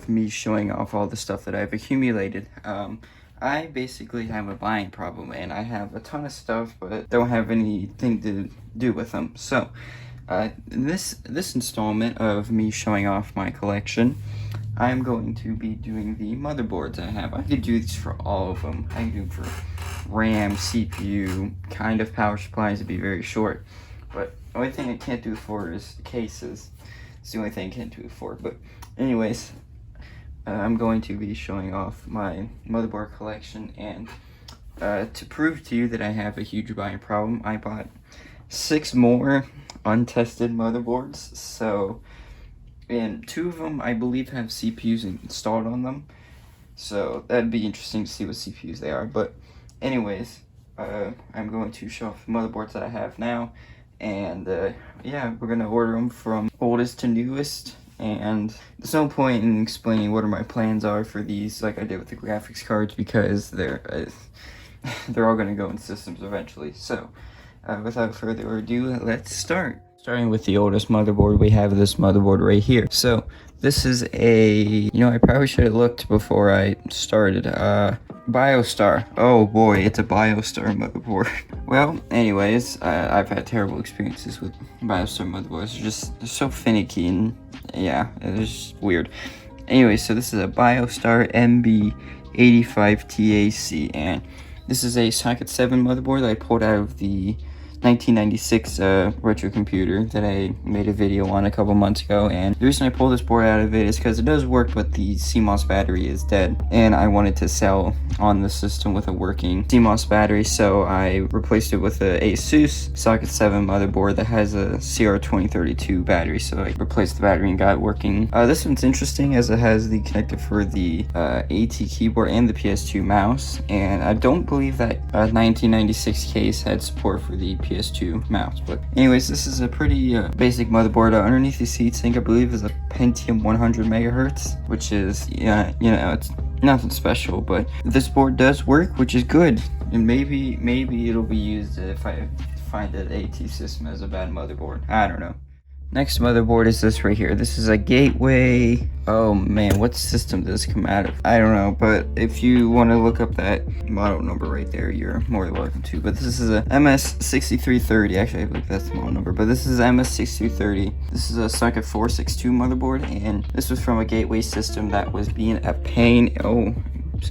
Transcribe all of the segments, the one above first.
with me showing off all the stuff that I've accumulated. I basically have a buying problem, and I have a ton of stuff, but don't have anything to do with them. So, this installment of me showing off my collection, I'm going to be doing the motherboards I have. I could do this for all of them. I can do for RAM, CPU, kind of power supplies to be very short. But the only thing I can't do for is cases. It's the only thing I can't do it for. But anyways, I'm going to be showing off my motherboard collection, and to prove to you that I have a huge buying problem, I bought 6 more untested motherboards. So, and 2 of them I believe have CPUs installed on them. So that'd be interesting to see what CPUs they are. But anyways, I'm going to show off the motherboards that I have now. And yeah, we're gonna order them from oldest to newest, and there's no point in explaining what my plans are for these like I did with the graphics cards, because they're all gonna go in systems eventually. So without further ado, let's start. Starting with the oldest motherboard, we have this motherboard right here. So this is a, I probably should have looked before I started. Biostar. Oh boy, it's a Biostar motherboard. Well, anyways, I've had terrible experiences with Biostar motherboards. They're so finicky, and yeah, it's just weird. Anyway, so this is a Biostar MB85 TAC, and this is a socket 7 motherboard that I pulled out of the 1996 retro computer that I made a video on a couple months ago. And the reason I pulled this board out of it is because it does work, but the CMOS battery is dead, and I wanted to sell on the system with a working CMOS battery, so I replaced it with a ASUS socket 7 motherboard that has a CR2032 battery. So I replaced the battery and got it working. This one's interesting as it has the connector for the AT keyboard and the PS2 mouse, and I don't believe that 1996 case had support for the PS2 mouse. But anyways, this is a pretty basic motherboard. Underneath the seatsink, I believe, is a Pentium 100 megahertz, which is, it's nothing special, but this board does work, which is good. And maybe it'll be used if I find that AT system has a bad motherboard. I don't know. Next motherboard is this right here. This is a Gateway. Oh man, what system does this come out of? I don't know, but if you want to look up that model number right there, you're more than welcome to. But this is a MS6330. Actually, I believe that's the model number, but this is MS6330. This is a socket 462 motherboard, and this was from a Gateway system that was being a pain. Oh,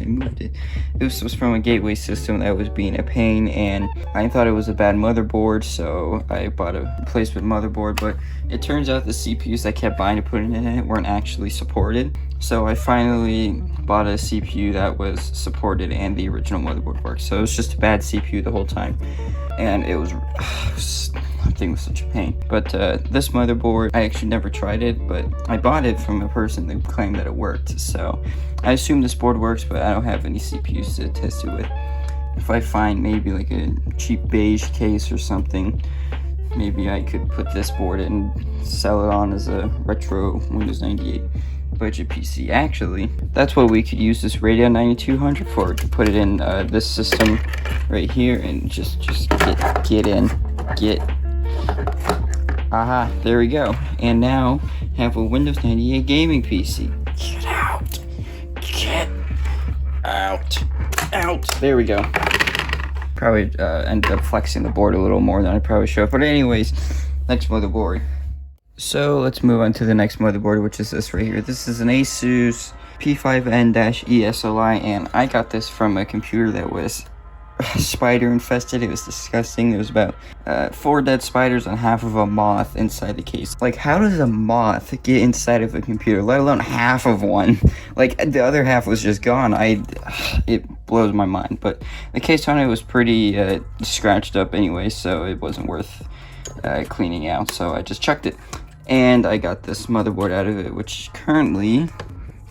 I moved it. This was from a Gateway system that was being a pain, and I thought it was a bad motherboard, so I bought a replacement motherboard. But it turns out the CPUs I kept buying to put in it weren't actually supported, so I finally bought a CPU that was supported and the original motherboard worked. So it was just a bad CPU the whole time, and it was that thing was such a pain. But this motherboard, I actually never tried it, but I bought it from a person that claimed that it worked, so I assume this board works, but I don't have any CPUs to test it with. If I find maybe like a cheap beige case or something, maybe I could put this board in and sell it on as a retro Windows 98 budget PC. Actually, that's what we could use this Radeon 9200 for. We could put it in this system right here and just get in. Aha, there we go. And now have a Windows 98 gaming PC. Get out. Get out. There we go. Probably ended up flexing the board a little more than I probably should. But anyways, next motherboard. So let's move on to the next motherboard, which is this right here. This is an ASUS P5N-ESLI, and I got this from a computer that was spider infested. It was disgusting. There was about 4 dead spiders and half of a moth inside the case. Like, how does a moth get inside of a computer, let alone half of one? Like, the other half was just gone. It blows my mind. But the case on it was pretty scratched up anyway, so it wasn't worth cleaning out, so I just chucked it. And I got this motherboard out of it, which currently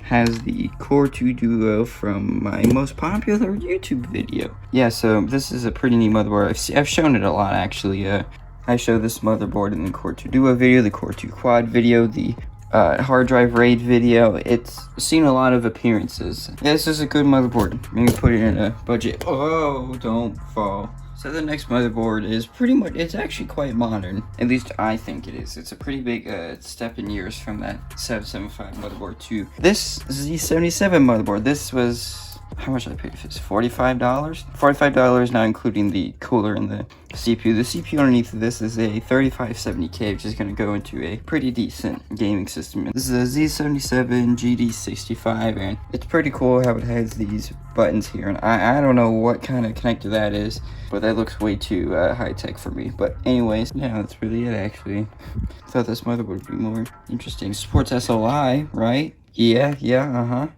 has the Core 2 Duo from my most popular YouTube video. Yeah, so this is a pretty neat motherboard. I've shown it a lot, actually. I showed this motherboard in the Core 2 Duo video, the Core 2 Quad video, the hard drive RAID video. It's seen a lot of appearances. Yeah, this is a good motherboard. Maybe put it in a budget. Oh, don't fall. So the next motherboard is pretty much, it's actually quite modern. At least I think it is. It's a pretty big step in years from that 775 motherboard to this Z170 motherboard. This was, how much did I pay for this? $45? $45, not including the cooler and the CPU. The CPU underneath of this is a 3570K, which is going to go into a pretty decent gaming system. This is a Z170 GD65, and it's pretty cool how it has these buttons here. And I don't know what kind of connector that is, but that looks way too high-tech for me. But anyways, yeah, that's really it, actually. I thought this motherboard would be more interesting. Supports SLI, right? Yeah, uh-huh.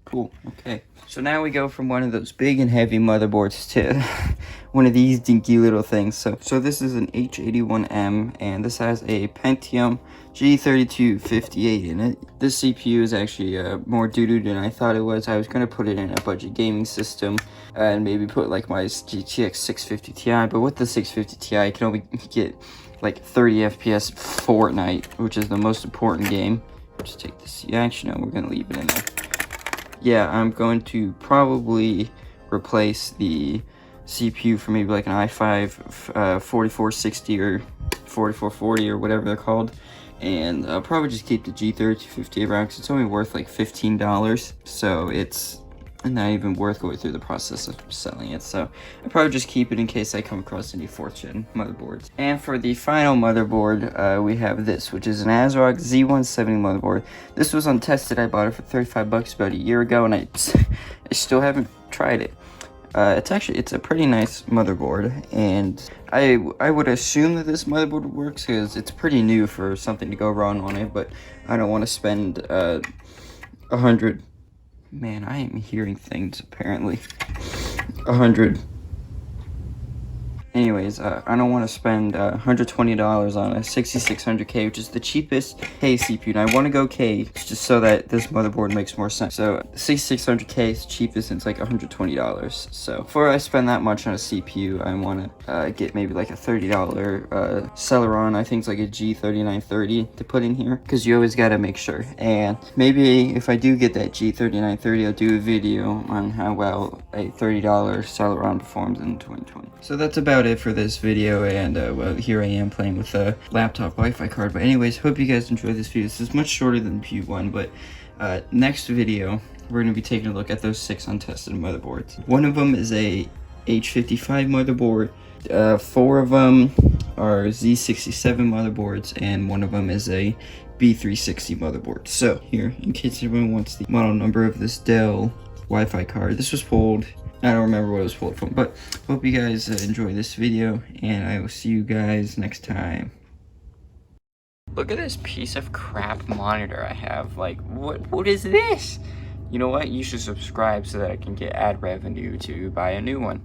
Cool, okay. So now we go from one of those big and heavy motherboards to one of these dinky little things. So this is an H81M, and this has a Pentium G3258 in it. This CPU is actually more doo-doo than I thought it was. I was going to put it in a budget gaming system and maybe put like my GTX 650 Ti, but with the 650 Ti, I can only get like 30 FPS Fortnite, which is the most important game. Just take this. Yeah, actually, no, we're going to leave it in there. Yeah, I'm going to probably replace the CPU for maybe like an i5 4460 or 4440 or whatever they're called. And I'll probably just keep the G3258 around because it's only worth like $15. So it's not even worth going through the process of selling it. So I'll probably just keep it in case I come across any 4th gen motherboards. And for the final motherboard, we have this, which is an ASRock Z170 motherboard. This was untested. I bought it for 35 bucks about a year ago, and I still haven't tried it. It's a pretty nice motherboard, and I would assume that this motherboard works because it's pretty new for something to go wrong on it, but I don't want to spend $100. Man, I am hearing things, apparently. 100. Anyways, I don't want to spend $120 on a 6600K, which is the cheapest K CPU. And I want to go K just so that this motherboard makes more sense. So 6600K is cheapest, and it's like $120. So before I spend that much on a CPU, I want to get maybe like a $30 Celeron. I think it's like a G3930 to put in here, because you always got to make sure. And maybe if I do get that G3930, I'll do a video on how well a $30 Celeron performs in 2020. So that's about it for this video, and well, here I am playing with a laptop Wi-Fi card. But anyways, hope you guys enjoyed this video. This is much shorter than the P1, but next video we're going to be taking a look at those 6 untested motherboards. One of them is a H55 motherboard, 4 of them are Z67 motherboards, and 1 of them is a B360 motherboard. So here, in case everyone wants the model number of this Dell Wi-Fi card, this was pulled, I don't remember what it was pulled from, but hope you guys enjoy this video, and I will see you guys next time. Look at this piece of crap monitor I have. Like, what is this? You know what? You should subscribe so that I can get ad revenue to buy a new one.